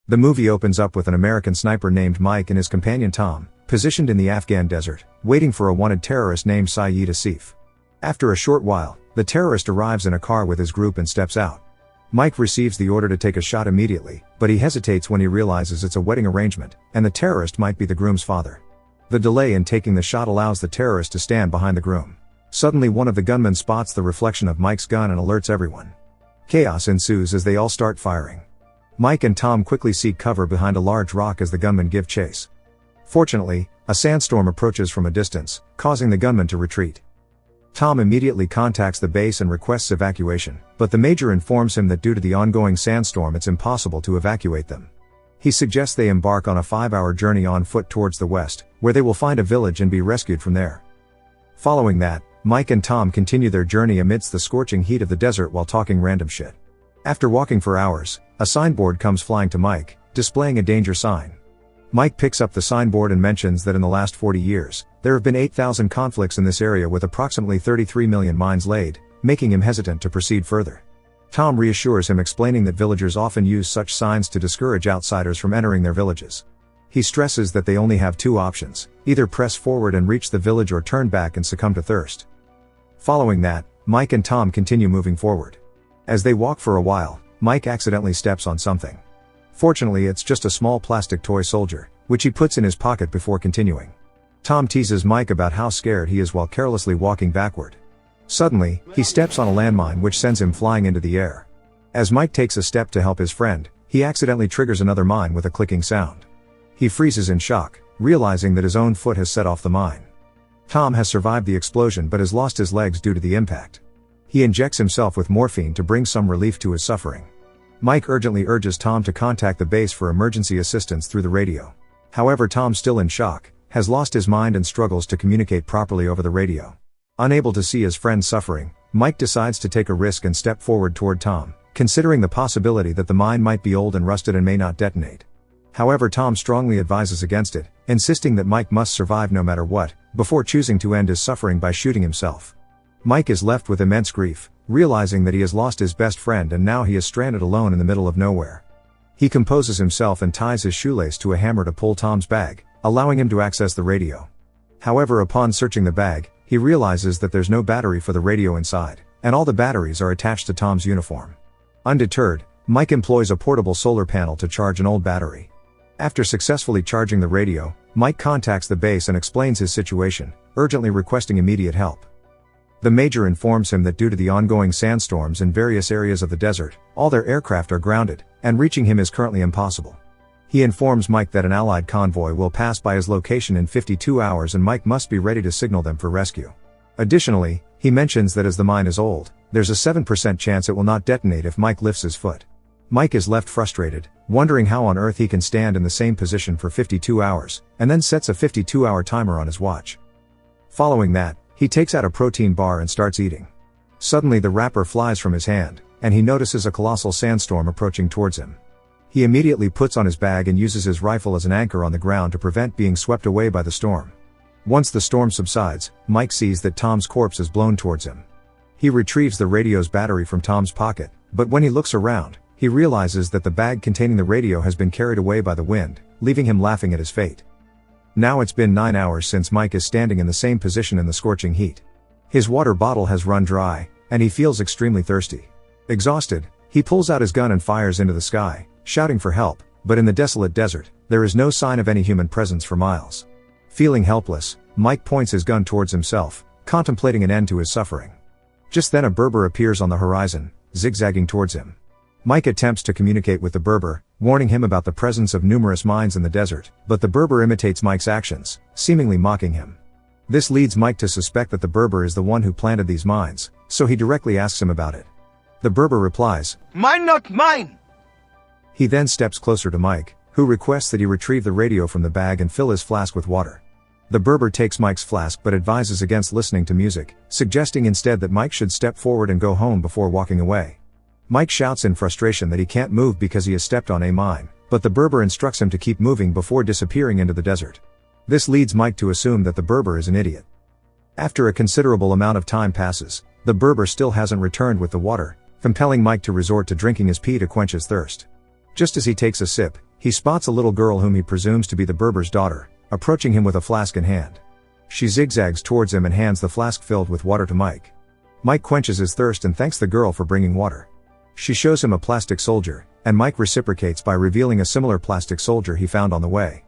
The movie opens up with an American sniper named Mike and his companion Tom, positioned in the Afghan desert, waiting for a wanted terrorist named Saeed Asif. After a short while, the terrorist arrives in a car with his group and steps out. Mike receives the order to take a shot immediately, but he hesitates when he realizes it's a wedding arrangement, and the terrorist might be the groom's father. The delay in taking the shot allows the terrorist to stand behind the groom. Suddenly one of the gunmen spots the reflection of Mike's gun and alerts everyone. Chaos ensues as they all start firing. Mike and Tom quickly seek cover behind a large rock as the gunmen give chase. Fortunately, a sandstorm approaches from a distance, causing the gunmen to retreat. Tom immediately contacts the base and requests evacuation, but the major informs him that due to the ongoing sandstorm it's impossible to evacuate them. He suggests they embark on a 5-hour journey on foot towards the west, where they will find a village and be rescued from there. Following that, Mike and Tom continue their journey amidst the scorching heat of the desert while talking random shit. After walking for hours, a signboard comes flying to Mike, displaying a danger sign. Mike picks up the signboard and mentions that in the last 40 years, there have been 8,000 conflicts in this area with approximately 33 million mines laid, making him hesitant to proceed further. Tom reassures him, explaining that villagers often use such signs to discourage outsiders from entering their villages. He stresses that they only have two options: either press forward and reach the village or turn back and succumb to thirst. Following that, Mike and Tom continue moving forward. As they walk for a while, Mike accidentally steps on something. Fortunately, it's just a small plastic toy soldier, which he puts in his pocket before continuing. Tom teases Mike about how scared he is while carelessly walking backward. Suddenly, he steps on a landmine which sends him flying into the air. As Mike takes a step to help his friend, he accidentally triggers another mine with a clicking sound. He freezes in shock, realizing that his own foot has set off the mine. Tom has survived the explosion but has lost his legs due to the impact. He injects himself with morphine to bring some relief to his suffering. Mike urgently urges Tom to contact the base for emergency assistance through the radio. However, Tom, still in shock, has lost his mind and struggles to communicate properly over the radio. Unable to see his friend suffering, Mike decides to take a risk and step forward toward Tom, considering the possibility that the mine might be old and rusted and may not detonate. However, Tom strongly advises against it, insisting that Mike must survive no matter what, before choosing to end his suffering by shooting himself. Mike is left with immense grief, realizing that he has lost his best friend and now he is stranded alone in the middle of nowhere. He composes himself and ties his shoelace to a hammer to pull Tom's bag, allowing him to access the radio. However, upon searching the bag, he realizes that there's no battery for the radio inside, and all the batteries are attached to Tom's uniform. Undeterred, Mike employs a portable solar panel to charge an old battery. After successfully charging the radio, Mike contacts the base and explains his situation, urgently requesting immediate help. The major informs him that due to the ongoing sandstorms in various areas of the desert, all their aircraft are grounded, and reaching him is currently impossible. He informs Mike that an Allied convoy will pass by his location in 52 hours and Mike must be ready to signal them for rescue. Additionally, he mentions that as the mine is old, there's a 7% chance it will not detonate if Mike lifts his foot. Mike is left frustrated, wondering how on earth he can stand in the same position for 52 hours, and then sets a 52-hour timer on his watch. Following that, he takes out a protein bar and starts eating. Suddenly the wrapper flies from his hand, and he notices a colossal sandstorm approaching towards him. He immediately puts on his bag and uses his rifle as an anchor on the ground to prevent being swept away by the storm. Once the storm subsides, Mike sees that Tom's corpse is blown towards him. He retrieves the radio's battery from Tom's pocket, but when he looks around, he realizes that the bag containing the radio has been carried away by the wind, leaving him laughing at his fate. Now it's been 9 hours since Mike is standing in the same position in the scorching heat. His water bottle has run dry, and he feels extremely thirsty. Exhausted, he pulls out his gun and fires into the sky, shouting for help, but in the desolate desert, there is no sign of any human presence for miles. Feeling helpless, Mike points his gun towards himself, contemplating an end to his suffering. Just then a Berber appears on the horizon, zigzagging towards him. Mike attempts to communicate with the Berber, warning him about the presence of numerous mines in the desert, but the Berber imitates Mike's actions, seemingly mocking him. This leads Mike to suspect that the Berber is the one who planted these mines, so he directly asks him about it. The Berber replies, "Mine, not mine!" He then steps closer to Mike, who requests that he retrieve the radio from the bag and fill his flask with water. The Berber takes Mike's flask but advises against listening to music, suggesting instead that Mike should step forward and go home before walking away. Mike shouts in frustration that he can't move because he has stepped on a mine, but the Berber instructs him to keep moving before disappearing into the desert. This leads Mike to assume that the Berber is an idiot. After a considerable amount of time passes, the Berber still hasn't returned with the water, compelling Mike to resort to drinking his pee to quench his thirst. Just as he takes a sip, he spots a little girl whom he presumes to be the Berber's daughter, approaching him with a flask in hand. She zigzags towards him and hands the flask filled with water to Mike. Mike quenches his thirst and thanks the girl for bringing water. She shows him a plastic soldier, and Mike reciprocates by revealing a similar plastic soldier he found on the way.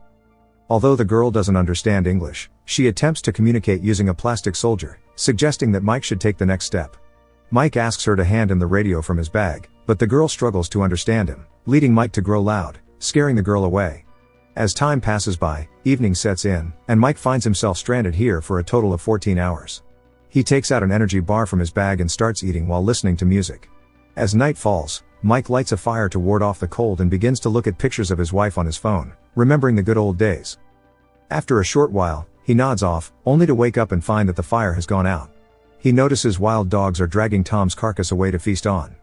Although the girl doesn't understand English, she attempts to communicate using a plastic soldier, suggesting that Mike should take the next step. Mike asks her to hand him the radio from his bag, but the girl struggles to understand him, leading Mike to grow loud, scaring the girl away. As time passes by, evening sets in, and Mike finds himself stranded here for a total of 14 hours. He takes out an energy bar from his bag and starts eating while listening to music. As night falls, Mike lights a fire to ward off the cold and begins to look at pictures of his wife on his phone, remembering the good old days. After a short while, he nods off, only to wake up and find that the fire has gone out. He notices wild dogs are dragging Tom's carcass away to feast on.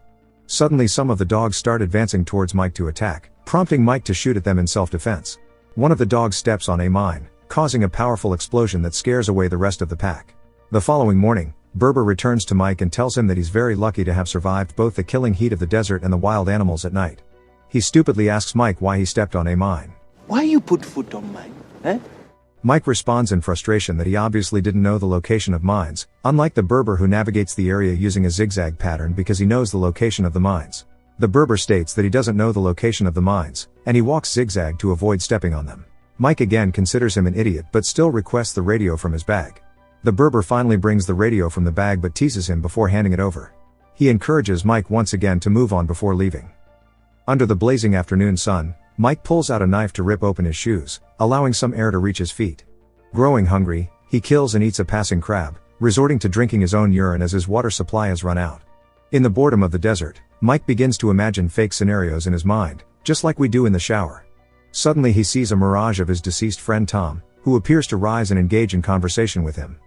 Suddenly some of the dogs start advancing towards Mike to attack, prompting Mike to shoot at them in self-defense. One of the dogs steps on a mine, causing a powerful explosion that scares away the rest of the pack. The following morning, Berber returns to Mike and tells him that he's very lucky to have survived both the killing heat of the desert and the wild animals at night. He stupidly asks Mike why he stepped on a mine. Why you put foot on mine, eh? Mike responds in frustration that he obviously didn't know the location of mines, unlike the Berber who navigates the area using a zigzag pattern because he knows the location of the mines. The Berber states that he doesn't know the location of the mines, and he walks zigzag to avoid stepping on them. Mike again considers him an idiot but still requests the radio from his bag. The Berber finally brings the radio from the bag but teases him before handing it over. He encourages Mike once again to move on before leaving. Under the blazing afternoon sun, Mike pulls out a knife to rip open his shoes, allowing some air to reach his feet. Growing hungry, he kills and eats a passing crab, resorting to drinking his own urine as his water supply has run out. In the boredom of the desert, Mike begins to imagine fake scenarios in his mind, just like we do in the shower. Suddenly he sees a mirage of his deceased friend Tom, who appears to rise and engage in conversation with him.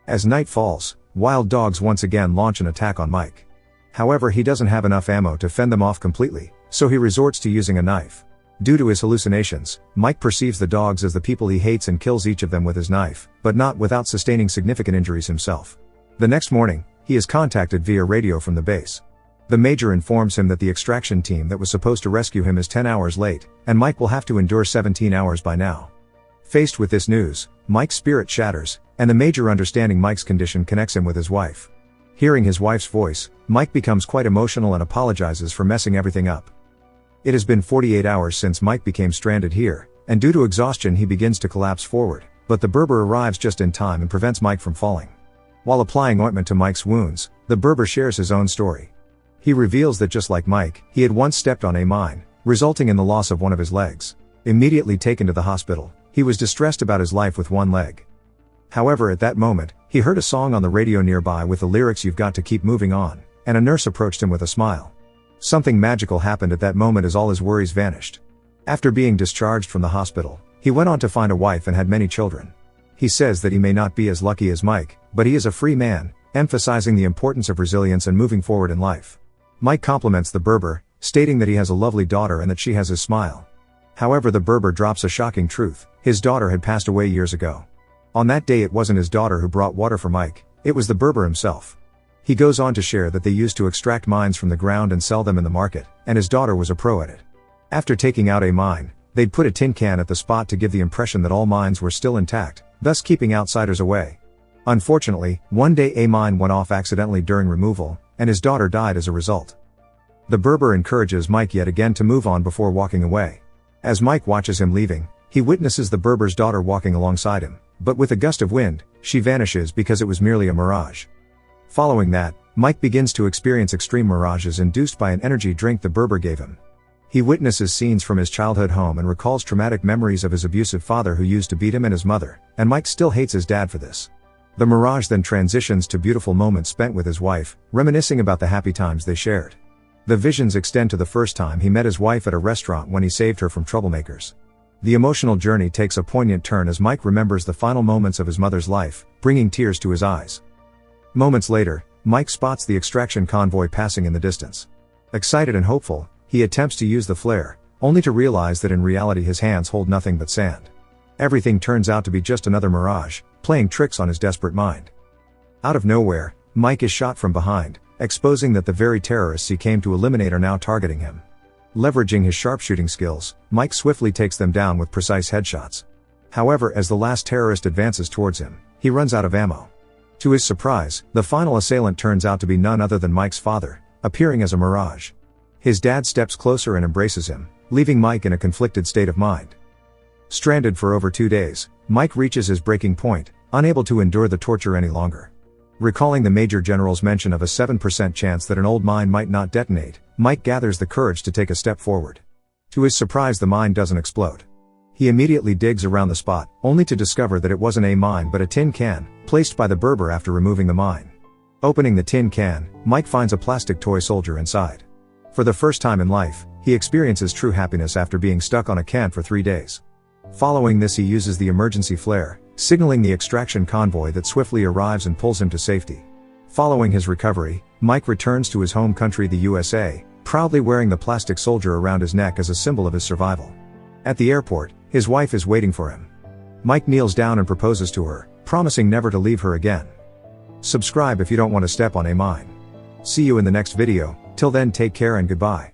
As night falls, wild dogs once again launch an attack on Mike. However, he doesn't have enough ammo to fend them off completely, so he resorts to using a knife. Due to his hallucinations, Mike perceives the dogs as the people he hates and kills each of them with his knife, but not without sustaining significant injuries himself. The next morning, he is contacted via radio from the base. The major informs him that the extraction team that was supposed to rescue him is 10 hours late, and Mike will have to endure 17 hours by now. Faced with this news, Mike's spirit shatters, and the major understanding Mike's condition connects him with his wife. Hearing his wife's voice, Mike becomes quite emotional and apologizes for messing everything up. It has been 48 hours since Mike became stranded here, and due to exhaustion he begins to collapse forward, but the Berber arrives just in time and prevents Mike from falling. While applying ointment to Mike's wounds, the Berber shares his own story. He reveals that just like Mike, he had once stepped on a mine, resulting in the loss of one of his legs. Immediately taken to the hospital, he was distressed about his life with one leg. However, at that moment, he heard a song on the radio nearby with the lyrics "You've got to keep moving on," and a nurse approached him with a smile. Something magical happened at that moment as all his worries vanished. After being discharged from the hospital, he went on to find a wife and had many children. He says that he may not be as lucky as Mike, but he is a free man, emphasizing the importance of resilience and moving forward in life. Mike compliments the Berber, stating that he has a lovely daughter and that she has his smile. However, the Berber drops a shocking truth: his daughter had passed away years ago. On that day it wasn't his daughter who brought water for Mike, it was the Berber himself. He goes on to share that they used to extract mines from the ground and sell them in the market, and his daughter was a pro at it. After taking out a mine, they'd put a tin can at the spot to give the impression that all mines were still intact, thus keeping outsiders away. Unfortunately, one day a mine went off accidentally during removal, and his daughter died as a result. The Berber encourages Mike yet again to move on before walking away. As Mike watches him leaving, he witnesses the Berber's daughter walking alongside him, but with a gust of wind, she vanishes because it was merely a mirage. Following that, Mike begins to experience extreme mirages induced by an energy drink the Berber gave him. He witnesses scenes from his childhood home and recalls traumatic memories of his abusive father who used to beat him and his mother, and Mike still hates his dad for this. The mirage then transitions to beautiful moments spent with his wife, reminiscing about the happy times they shared. The visions extend to the first time he met his wife at a restaurant when he saved her from troublemakers. The emotional journey takes a poignant turn as Mike remembers the final moments of his mother's life, bringing tears to his eyes. Moments later, Mike spots the extraction convoy passing in the distance. Excited and hopeful, he attempts to use the flare, only to realize that in reality his hands hold nothing but sand. Everything turns out to be just another mirage, playing tricks on his desperate mind. Out of nowhere, Mike is shot from behind, exposing that the very terrorists he came to eliminate are now targeting him. Leveraging his sharpshooting skills, Mike swiftly takes them down with precise headshots. However, as the last terrorist advances towards him, he runs out of ammo. To his surprise, the final assailant turns out to be none other than Mike's father, appearing as a mirage. His dad steps closer and embraces him, leaving Mike in a conflicted state of mind. Stranded for over 2 days, Mike reaches his breaking point, unable to endure the torture any longer. Recalling the Major General's mention of a 7% chance that an old mine might not detonate, Mike gathers the courage to take a step forward. To his surprise, the mine doesn't explode. He immediately digs around the spot, only to discover that it wasn't a mine but a tin can, placed by the Berber after removing the mine. Opening the tin can, Mike finds a plastic toy soldier inside. For the first time in life, he experiences true happiness after being stuck on a can for 3 days. Following this, he uses the emergency flare, signaling the extraction convoy that swiftly arrives and pulls him to safety. Following his recovery, Mike returns to his home country, the USA, proudly wearing the plastic soldier around his neck as a symbol of his survival. At the airport, his wife is waiting for him. Mike kneels down and proposes to her, promising never to leave her again. Subscribe if you don't want to step on a mine. See you in the next video. Till then, take care and goodbye.